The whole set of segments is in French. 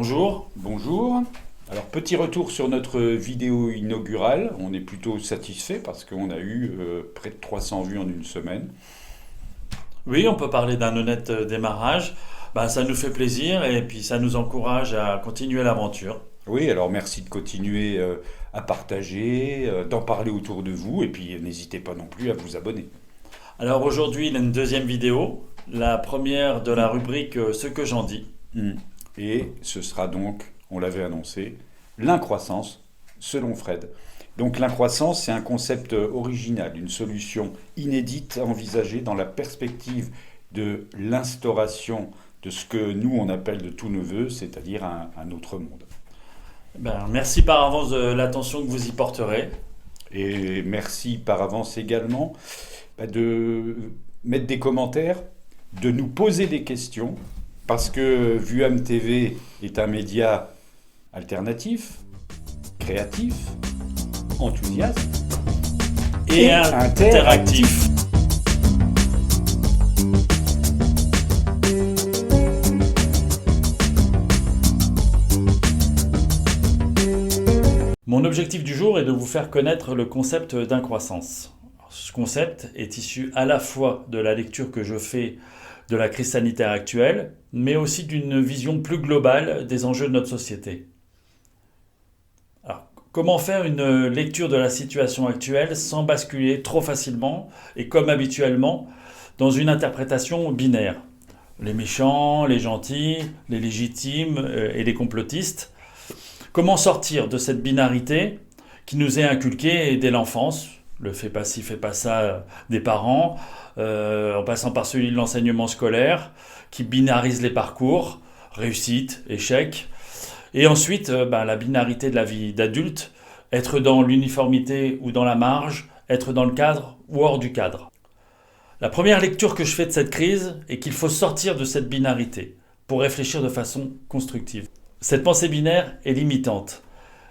Bonjour. Bonjour. Alors, petit retour sur notre vidéo inaugurale. On est plutôt satisfait parce qu'on a eu près de 300 vues en une semaine. Oui, on peut parler d'un honnête démarrage. Ça nous fait plaisir et puis ça nous encourage à continuer l'aventure. Oui, alors merci de continuer à partager, d'en parler autour de vous et puis n'hésitez pas non plus à vous abonner. Alors aujourd'hui, il y a une deuxième vidéo, la première de la rubrique Ce que j'en dis. Mm. Et ce sera donc, on l'avait annoncé, l'incroissance selon Fred. Donc l'incroissance, c'est un concept original, une solution inédite envisagée dans la perspective de l'instauration de ce que nous on appelle de tous nos voeux, c'est-à-dire un autre monde. Merci par avance de l'attention que vous y porterez. Et merci par avance également de mettre des commentaires, de nous poser des questions, parce que VUAM TV est un média alternatif, créatif, enthousiaste Et interactif. Mon objectif du jour est de vous faire connaître le concept d'incroissance. Ce concept est issu à la fois de la lecture que je fais de la crise sanitaire actuelle, mais aussi d'une vision plus globale des enjeux de notre société. Alors, comment faire une lecture de la situation actuelle sans basculer trop facilement et comme habituellement dans une interprétation binaire? Les méchants, les gentils, les légitimes et les complotistes. Comment sortir de cette binarité qui nous est inculquée dès l'enfance, le fais pas ci, fais pas ça des parents, en passant par celui de l'enseignement scolaire, qui binarise les parcours, réussite, échec, et ensuite la binarité de la vie d'adulte, être dans l'uniformité ou dans la marge, être dans le cadre ou hors du cadre. La première lecture que je fais de cette crise est qu'il faut sortir de cette binarité pour réfléchir de façon constructive. Cette pensée binaire est limitante.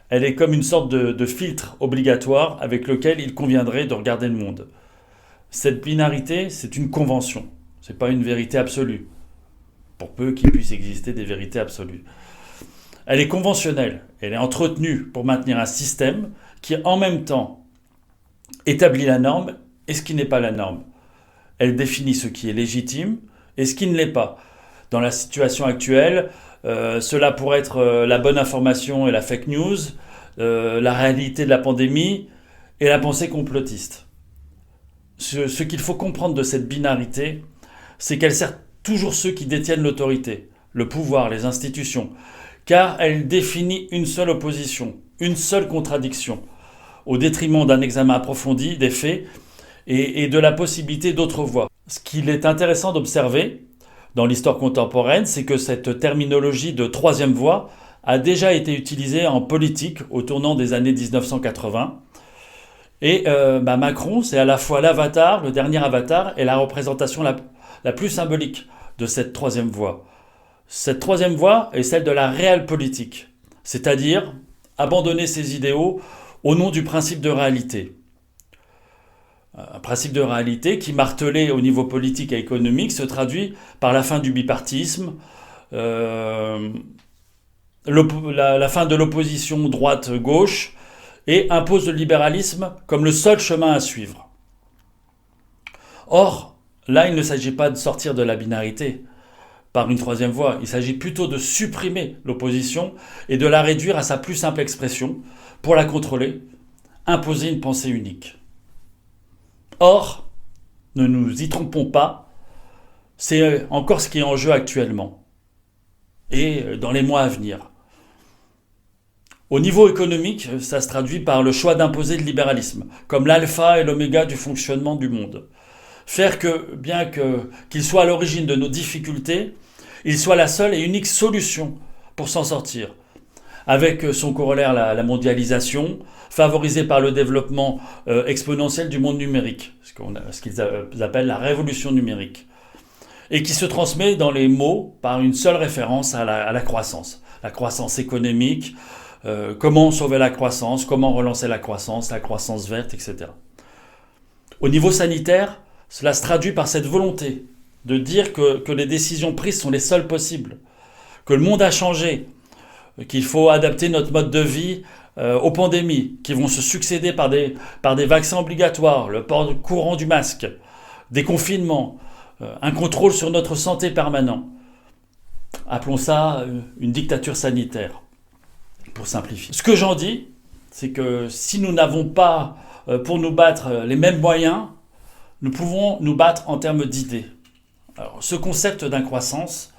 Elle est comme une sorte de filtre obligatoire avec lequel il conviendrait de regarder le monde. Cette binarité, c'est une convention. Ce n'est pas une vérité absolue, pour peu qu'il puisse exister des vérités absolues. Elle est conventionnelle, elle est entretenue pour maintenir un système qui, en même temps, établit la norme et ce qui n'est pas la norme. Elle définit ce qui est légitime et ce qui ne l'est pas. Dans la situation actuelle, cela pourrait être la bonne information et la fake news, la réalité de la pandémie et la pensée complotiste. Ce qu'il faut comprendre de cette binarité, c'est qu'elle sert toujours ceux qui détiennent l'autorité, le pouvoir, les institutions, car elle définit une seule opposition, une seule contradiction, au détriment d'un examen approfondi des faits et de la possibilité d'autres voies. Ce qu'il est intéressant d'observer dans l'histoire contemporaine, c'est que cette terminologie de troisième voie a déjà été utilisée en politique au tournant des années 1980. Et Macron, c'est à la fois l'avatar, le dernier avatar, et la représentation la plus symbolique de cette troisième voie. Cette troisième voie est celle de la réelle politique, c'est-à-dire abandonner ses idéaux au nom du principe de réalité. Un principe de réalité qui, martelé au niveau politique et économique, se traduit par la fin du bipartisme, la fin de l'opposition droite-gauche, et impose le libéralisme comme le seul chemin à suivre. Or, là, il ne s'agit pas de sortir de la binarité par une troisième voie, il s'agit plutôt de supprimer l'opposition et de la réduire à sa plus simple expression pour la contrôler, imposer une pensée unique. Or, ne nous y trompons pas, c'est encore ce qui est en jeu actuellement et dans les mois à venir. Au niveau économique, ça se traduit par le choix d'imposer le libéralisme, comme l'alpha et l'oméga du fonctionnement du monde. Faire que, bien qu'il soit à l'origine de nos difficultés, il soit la seule et unique solution pour s'en sortir. Avec son corollaire, la mondialisation, favorisée par le développement exponentiel du monde numérique, ce qu'ils appellent la révolution numérique, et qui se transmet dans les mots par une seule référence à la croissance économique, comment sauver la croissance, comment relancer la croissance verte, etc. Au niveau sanitaire, cela se traduit par cette volonté de dire que les décisions prises sont les seules possibles, que le monde a changé, qu'il faut adapter notre mode de vie aux pandémies, qui vont se succéder par des vaccins obligatoires, le port courant du masque, des confinements, un contrôle sur notre santé permanent. Appelons ça une dictature sanitaire, pour simplifier. Ce que j'en dis, c'est que si nous n'avons pas, pour nous battre, les mêmes moyens, nous pouvons nous battre en termes d'idées. Alors, ce concept d'incroissance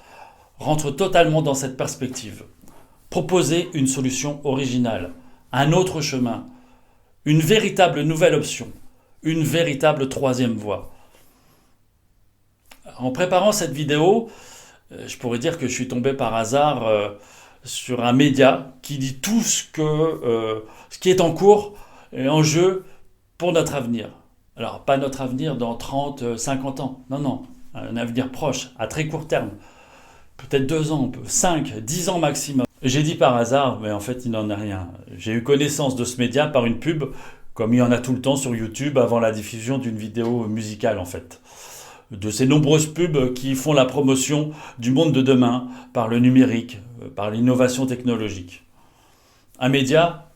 rentre totalement dans cette perspective. Proposer une solution originale, un autre chemin, une véritable nouvelle option, une véritable troisième voie. En préparant cette vidéo, je pourrais dire que je suis tombé par hasard sur un média qui dit tout ce qui est en cours et en jeu pour notre avenir. Alors, pas notre avenir dans 30, 50 ans, non, un avenir proche, à très court terme. Peut-être 2 ans, 5, 10 ans maximum. J'ai dit par hasard, mais en fait, il n'en est rien. J'ai eu connaissance de ce média par une pub, comme il y en a tout le temps sur YouTube avant la diffusion d'une vidéo musicale, en fait. De ces nombreuses pubs qui font la promotion du monde de demain par le numérique, par l'innovation technologique. Un média,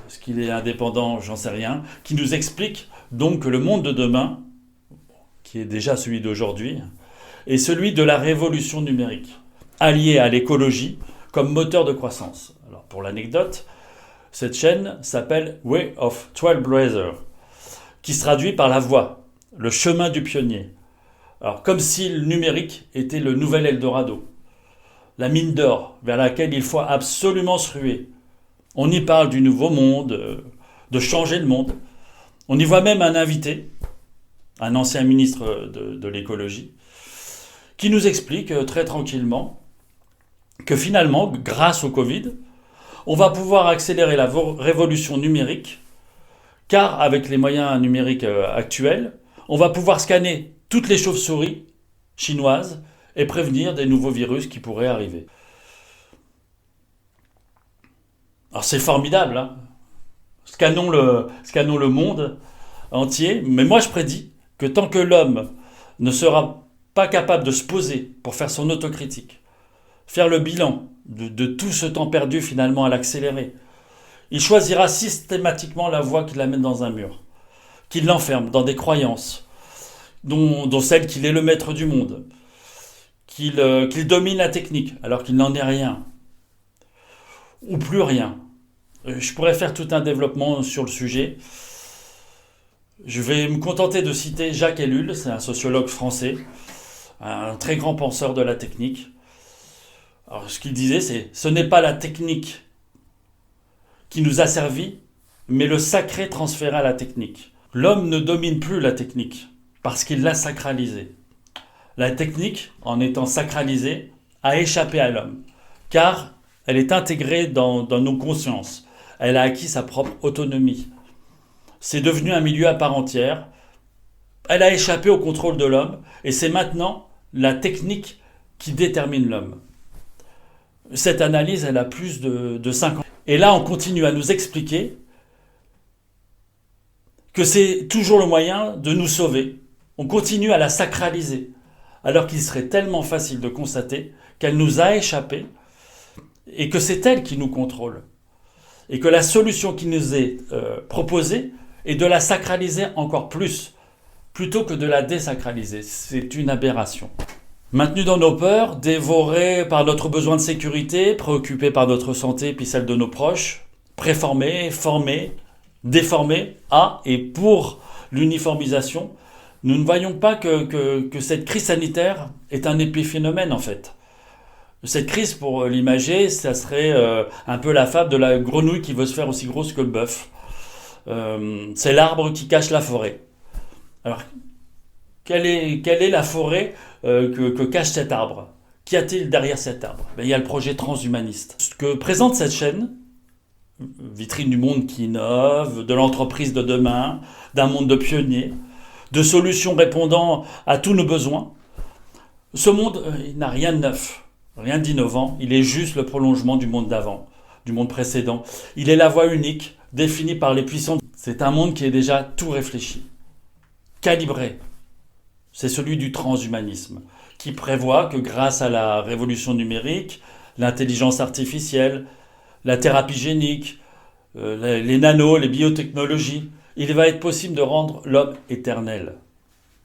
est-ce qu'il est indépendant, j'en sais rien, qui nous explique donc que le monde de demain, qui est déjà celui d'aujourd'hui, est celui de la révolution numérique, allié à l'écologie comme moteur de croissance. Alors pour l'anecdote, cette chaîne s'appelle Way of Trailblazer, qui se traduit par la voie, le chemin du pionnier. Alors comme si le numérique était le nouvel Eldorado, la mine d'or vers laquelle il faut absolument se ruer. On y parle du nouveau monde, de changer le monde. On y voit même un invité, un ancien ministre de l'écologie, qui nous explique très tranquillement que finalement, grâce au Covid, on va pouvoir accélérer la révolution numérique, car avec les moyens numériques actuels, on va pouvoir scanner toutes les chauves-souris chinoises et prévenir des nouveaux virus qui pourraient arriver. Alors c'est formidable, hein. Scannons le monde entier, mais moi je prédis que tant que l'homme ne sera pas capable de se poser pour faire son autocritique, faire le bilan de tout ce temps perdu finalement à l'accélérer, il choisira systématiquement la voie qui l'amène dans un mur, qui l'enferme dans des croyances, dont celle qu'il est le maître du monde, qu'il domine la technique alors qu'il n'en est rien, ou plus rien. Je pourrais faire tout un développement sur le sujet. Je vais me contenter de citer Jacques Ellul, c'est un sociologue français, un très grand penseur de la technique. Alors, ce qu'il disait, c'est « ce n'est pas la technique qui nous a servi, mais le sacré transféré à la technique. L'homme ne domine plus la technique, parce qu'il l'a sacralisée. La technique, en étant sacralisée, a échappé à l'homme, car elle est intégrée dans nos consciences. Elle a acquis sa propre autonomie. C'est devenu un milieu à part entière. Elle a échappé au contrôle de l'homme, et c'est maintenant la technique qui détermine l'homme. Cette analyse, elle a plus de 5 ans. Et là, on continue à nous expliquer que c'est toujours le moyen de nous sauver. On continue à la sacraliser, alors qu'il serait tellement facile de constater qu'elle nous a échappé et que c'est elle qui nous contrôle. Et que la solution qui nous est proposée est de la sacraliser encore plus, plutôt que de la désacraliser. C'est une aberration. Maintenus dans nos peurs, dévorés par notre besoin de sécurité, préoccupés par notre santé puis celle de nos proches, préformés, formés, déformés à et pour l'uniformisation, nous ne voyons pas que cette crise sanitaire est un épiphénomène en fait. Cette crise, pour l'imager, ça serait un peu la fable de la grenouille qui veut se faire aussi grosse que le bœuf. C'est l'arbre qui cache la forêt. Alors, quelle est la forêt que cache cet arbre? Qu'y a-t-il derrière cet arbre? Il y a le projet transhumaniste. Ce que présente cette chaîne, vitrine du monde qui innove, de l'entreprise de demain, d'un monde de pionniers, de solutions répondant à tous nos besoins, ce monde il n'a rien de neuf, rien d'innovant, il est juste le prolongement du monde d'avant, du monde précédent. Il est la voie unique, définie par les puissants. C'est un monde qui est déjà tout réfléchi, calibré. C'est celui du transhumanisme, qui prévoit que grâce à la révolution numérique, l'intelligence artificielle, la thérapie génique, les nanos, les biotechnologies, il va être possible de rendre l'homme éternel,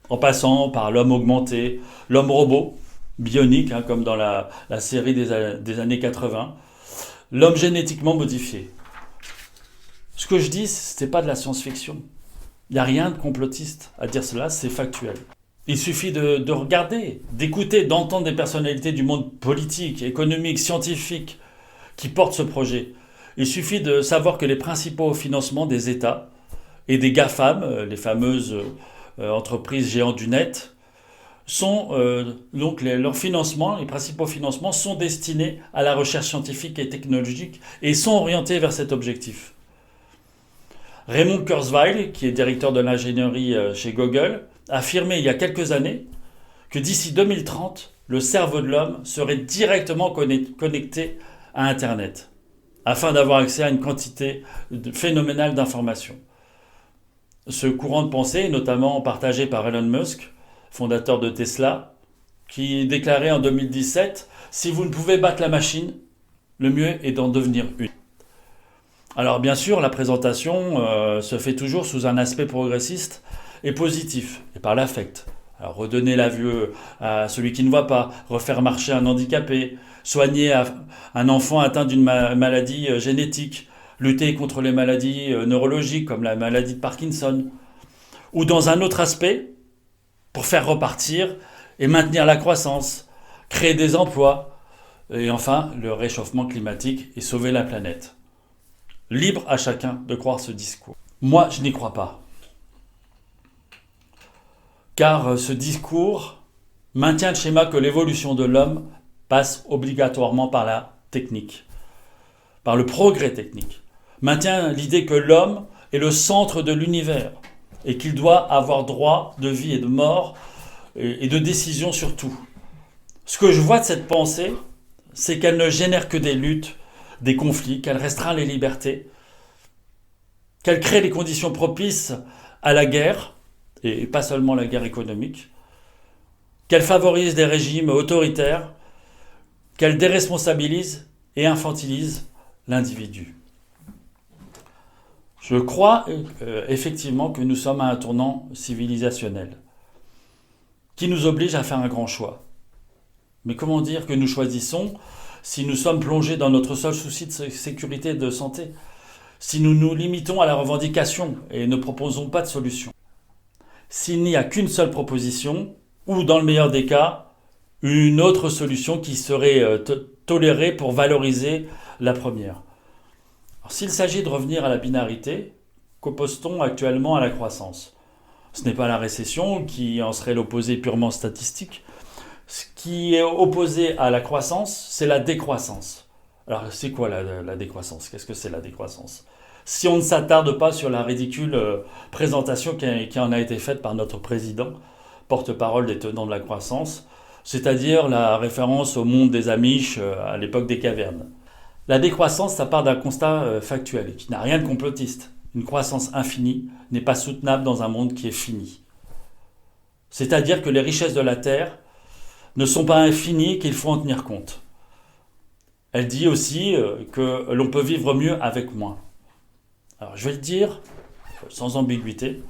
en passant par l'homme augmenté, l'homme robot, bionique, comme dans la série des années 80, l'homme génétiquement modifié. Ce que je dis, ce n'est pas de la science-fiction. Il n'y a rien de complotiste à dire cela, c'est factuel. Il suffit de regarder, d'écouter, d'entendre des personnalités du monde politique, économique, scientifique qui portent ce projet. Il suffit de savoir que les principaux financements des États et des GAFAM, les fameuses entreprises géantes du net, sont donc leurs financements, les principaux financements sont destinés à la recherche scientifique et technologique et sont orientés vers cet objectif. Raymond Kurzweil, qui est directeur de l'ingénierie chez Google, a affirmé il y a quelques années que d'ici 2030, le cerveau de l'homme serait directement connecté à Internet, afin d'avoir accès à une quantité phénoménale d'informations. Ce courant de pensée est notamment partagé par Elon Musk, fondateur de Tesla, qui déclarait en 2017 « Si vous ne pouvez battre la machine, le mieux est d'en devenir une ». Alors bien sûr, la présentation se fait toujours sous un aspect progressiste et positif, et par l'affect. Alors redonner la vue à celui qui ne voit pas, refaire marcher un handicapé, soigner un enfant atteint d'une maladie génétique, lutter contre les maladies neurologiques comme la maladie de Parkinson, ou dans un autre aspect, pour faire repartir et maintenir la croissance, créer des emplois, et enfin le réchauffement climatique et sauver la planète. Libre à chacun de croire ce discours. Moi, je n'y crois pas. Car ce discours maintient le schéma que l'évolution de l'homme passe obligatoirement par la technique, par le progrès technique. Maintient l'idée que l'homme est le centre de l'univers et qu'il doit avoir droit de vie et de mort et de décision sur tout. Ce que je vois de cette pensée, c'est qu'elle ne génère que des luttes, des conflits, qu'elle restreint les libertés, qu'elle crée les conditions propices à la guerre, et pas seulement la guerre économique, qu'elle favorise des régimes autoritaires, qu'elle déresponsabilise et infantilise l'individu. Je crois effectivement que nous sommes à un tournant civilisationnel qui nous oblige à faire un grand choix. Mais comment dire que nous choisissons si nous sommes plongés dans notre seul souci de sécurité et de santé, si nous nous limitons à la revendication et ne proposons pas de solution, s'il n'y a qu'une seule proposition, ou dans le meilleur des cas, une autre solution qui serait tolérée pour valoriser la première. Alors, s'il s'agit de revenir à la binarité, qu'oppose-t-on actuellement à la croissance ? Ce n'est pas la récession qui en serait l'opposé purement statistique. Ce qui est opposé à la croissance, c'est la décroissance. Alors, c'est quoi la décroissance ? Qu'est-ce que c'est la décroissance ? Si on ne s'attarde pas sur la ridicule présentation qui en a été faite par notre président, porte-parole des tenants de la croissance, c'est-à-dire la référence au monde des Amish à l'époque des cavernes. La décroissance, ça part d'un constat factuel, qui n'a rien de complotiste. Une croissance infinie n'est pas soutenable dans un monde qui est fini. C'est-à-dire que les richesses de la Terre ne sont pas infinies et qu'il faut en tenir compte. Elle dit aussi que l'on peut vivre mieux avec moins. Alors je vais le dire, sans ambiguïté,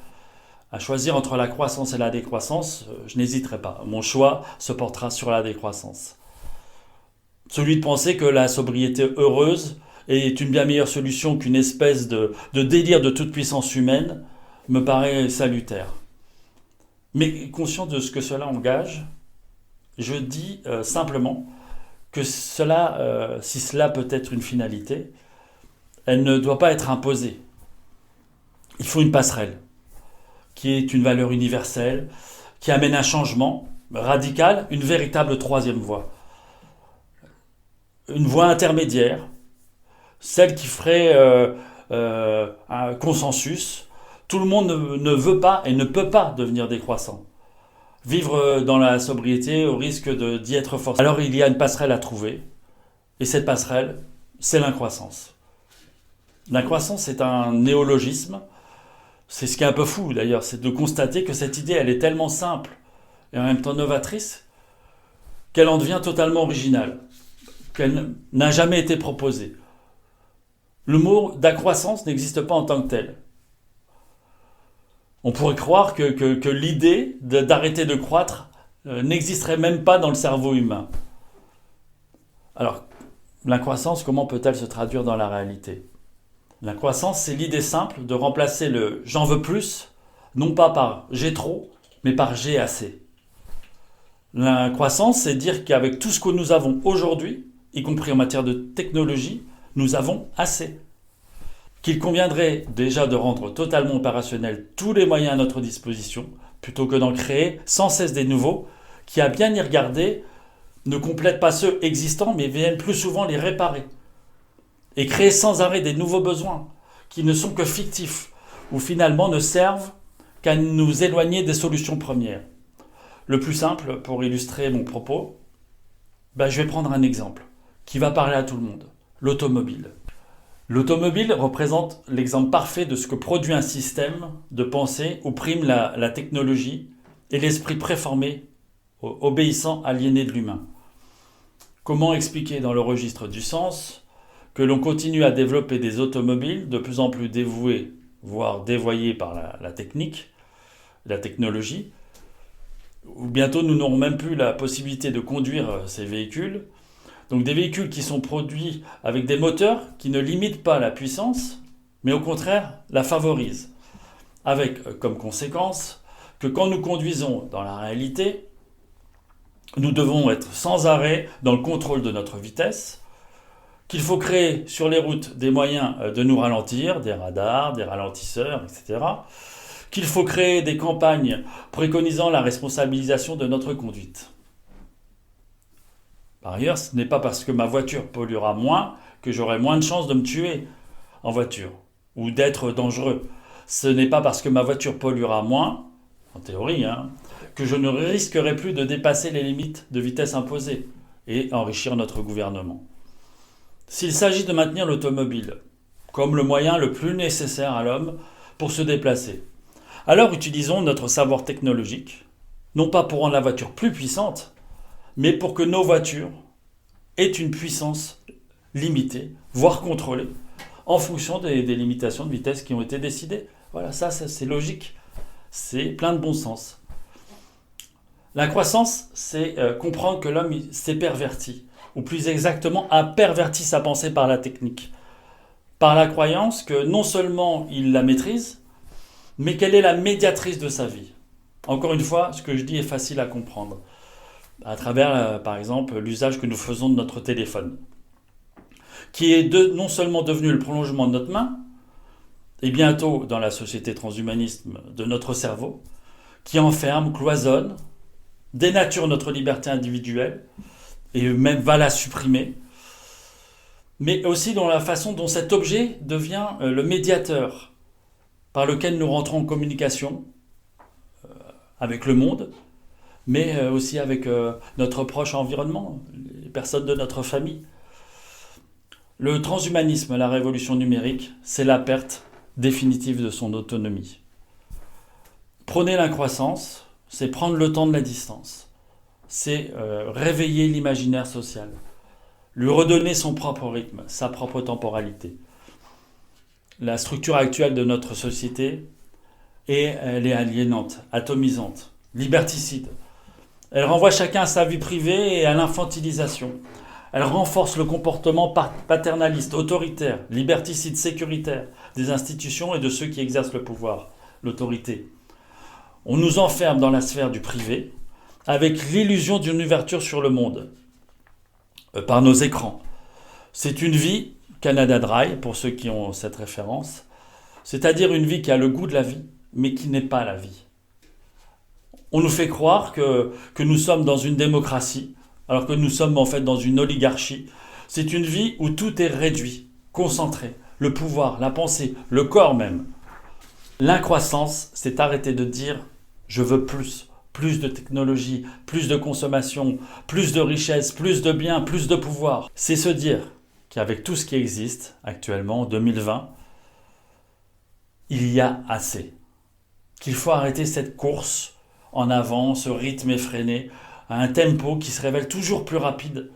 à choisir entre la croissance et la décroissance, je n'hésiterai pas. Mon choix se portera sur la décroissance. Celui de penser que la sobriété heureuse est une bien meilleure solution qu'une espèce de délire de toute puissance humaine me paraît salutaire. Mais conscient de ce que cela engage, je dis simplement que cela, si cela peut être une finalité, elle ne doit pas être imposée. Il faut une passerelle, qui est une valeur universelle, qui amène un changement radical, une véritable troisième voie. Une voie intermédiaire, celle qui ferait un consensus. Tout le monde ne veut pas et ne peut pas devenir décroissant. Vivre dans la sobriété au risque d'y être forcé. Alors il y a une passerelle à trouver, et cette passerelle, c'est l'incroissance. L'incroissance est un néologisme, c'est ce qui est un peu fou d'ailleurs, c'est de constater que cette idée, elle est tellement simple et en même temps novatrice, qu'elle en devient totalement originale, qu'elle n'a jamais été proposée. Le mot d'accroissance n'existe pas en tant que tel. On pourrait croire que l'idée d'arrêter de croître n'existerait même pas dans le cerveau humain. Alors, l'incroissance, comment peut-elle se traduire dans la réalité? L'incroissance, c'est l'idée simple de remplacer le « j'en veux plus » non pas par « j'ai trop », mais par « j'ai assez ». L'incroissance, c'est dire qu'avec tout ce que nous avons aujourd'hui, y compris en matière de technologie, nous avons assez. Qu'il conviendrait déjà de rendre totalement opérationnels tous les moyens à notre disposition, plutôt que d'en créer sans cesse des nouveaux, qui, à bien y regarder, ne complètent pas ceux existants, mais viennent plus souvent les réparer. Et créer sans arrêt des nouveaux besoins, qui ne sont que fictifs, ou finalement ne servent qu'à nous éloigner des solutions premières. Le plus simple, pour illustrer mon propos, je vais prendre un exemple qui va parler à tout le monde, l'automobile. L'automobile représente l'exemple parfait de ce que produit un système de pensée où prime la technologie et l'esprit préformé, obéissant, aliéné de l'humain. Comment expliquer dans le registre du sens que l'on continue à développer des automobiles de plus en plus dévouées, voire dévoyées par la technique, la technologie, où bientôt nous n'aurons même plus la possibilité de conduire ces véhicules. Donc des véhicules qui sont produits avec des moteurs qui ne limitent pas la puissance, mais au contraire la favorisent. Avec comme conséquence que quand nous conduisons dans la réalité, nous devons être sans arrêt dans le contrôle de notre vitesse, qu'il faut créer sur les routes des moyens de nous ralentir, des radars, des ralentisseurs, etc., qu'il faut créer des campagnes préconisant la responsabilisation de notre conduite. Par ailleurs, ce n'est pas parce que ma voiture polluera moins que j'aurai moins de chances de me tuer en voiture ou d'être dangereux. Ce n'est pas parce que ma voiture polluera moins, en théorie, que je ne risquerai plus de dépasser les limites de vitesse imposées et enrichir notre gouvernement. S'il s'agit de maintenir l'automobile comme le moyen le plus nécessaire à l'homme pour se déplacer, alors utilisons notre savoir technologique, non pas pour rendre la voiture plus puissante, mais pour que nos voitures aient une puissance limitée, voire contrôlée, en fonction des limitations de vitesse qui ont été décidées. Voilà, ça c'est logique, c'est plein de bon sens. La croissance, c'est comprendre que l'homme s'est perverti, ou plus exactement a perverti sa pensée par la technique, par la croyance que non seulement il la maîtrise, mais qu'elle est la médiatrice de sa vie. Encore une fois, ce que je dis est facile à comprendre, à travers, par exemple, l'usage que nous faisons de notre téléphone, qui est non seulement devenu le prolongement de notre main, et bientôt, dans la société transhumaniste, de notre cerveau, qui enferme, cloisonne, dénature notre liberté individuelle, et même va la supprimer, mais aussi dans la façon dont cet objet devient le médiateur par lequel nous rentrons en communication avec le monde, mais aussi avec notre proche environnement, les personnes de notre famille. Le transhumanisme, la révolution numérique, c'est la perte définitive de son autonomie. Prôner l'incroissance, c'est prendre le temps de la distance, c'est réveiller l'imaginaire social, lui redonner son propre rythme, sa propre temporalité. La structure actuelle de notre société, elle est aliénante, atomisante, liberticide. Elle renvoie chacun à sa vie privée et à l'infantilisation. Elle renforce le comportement paternaliste, autoritaire, liberticide, sécuritaire des institutions et de ceux qui exercent le pouvoir, l'autorité. On nous enferme dans la sphère du privé avec l'illusion d'une ouverture sur le monde par nos écrans. C'est une vie Canada Dry, pour ceux qui ont cette référence, c'est-à-dire une vie qui a le goût de la vie, mais qui n'est pas la vie. On nous fait croire que nous sommes dans une démocratie, alors que nous sommes en fait dans une oligarchie. C'est une vie où tout est réduit, concentré, le pouvoir, la pensée, le corps même. L'incroissance, c'est arrêter de dire « je veux plus ». Plus de technologie, plus de consommation, plus de richesse, plus de biens, plus de pouvoir. C'est se dire qu'avec tout ce qui existe actuellement, en 2020, il y a assez. Qu'il faut arrêter cette course en avant, ce rythme effréné, à un tempo qui se révèle toujours plus rapide,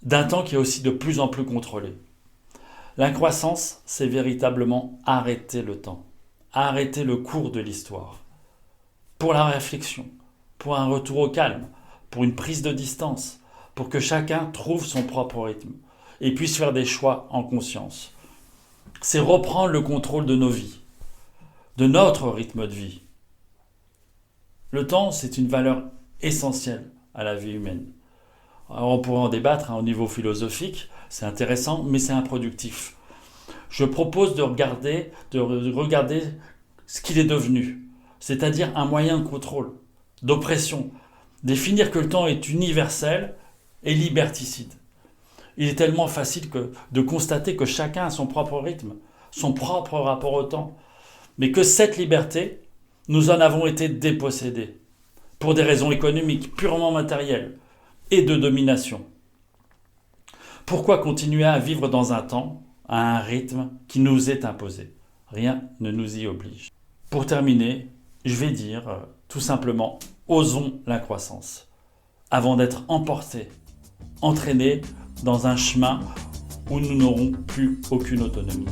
d'un temps qui est aussi de plus en plus contrôlé. L'incroissance, c'est véritablement arrêter le temps, arrêter le cours de l'histoire, pour la réflexion, pour un retour au calme, pour une prise de distance, pour que chacun trouve son propre rythme et puisse faire des choix en conscience. C'est reprendre le contrôle de nos vies, de notre rythme de vie. Le temps, c'est une valeur essentielle à la vie humaine. Alors on pourrait en débattre au niveau philosophique, c'est intéressant, mais c'est improductif. Je propose de regarder ce qu'il est devenu, c'est-à-dire un moyen de contrôle, d'oppression, définir que le temps est universel et liberticide. Il est tellement facile de constater que chacun a son propre rythme, son propre rapport au temps, mais que cette liberté, nous en avons été dépossédés, pour des raisons économiques purement matérielles et de domination. Pourquoi continuer à vivre dans un temps, à un rythme qui nous est imposé? Rien ne nous y oblige. Pour terminer, je vais dire tout simplement, osons l'incroissance, avant d'être emportés, entraînés dans un chemin où nous n'aurons plus aucune autonomie.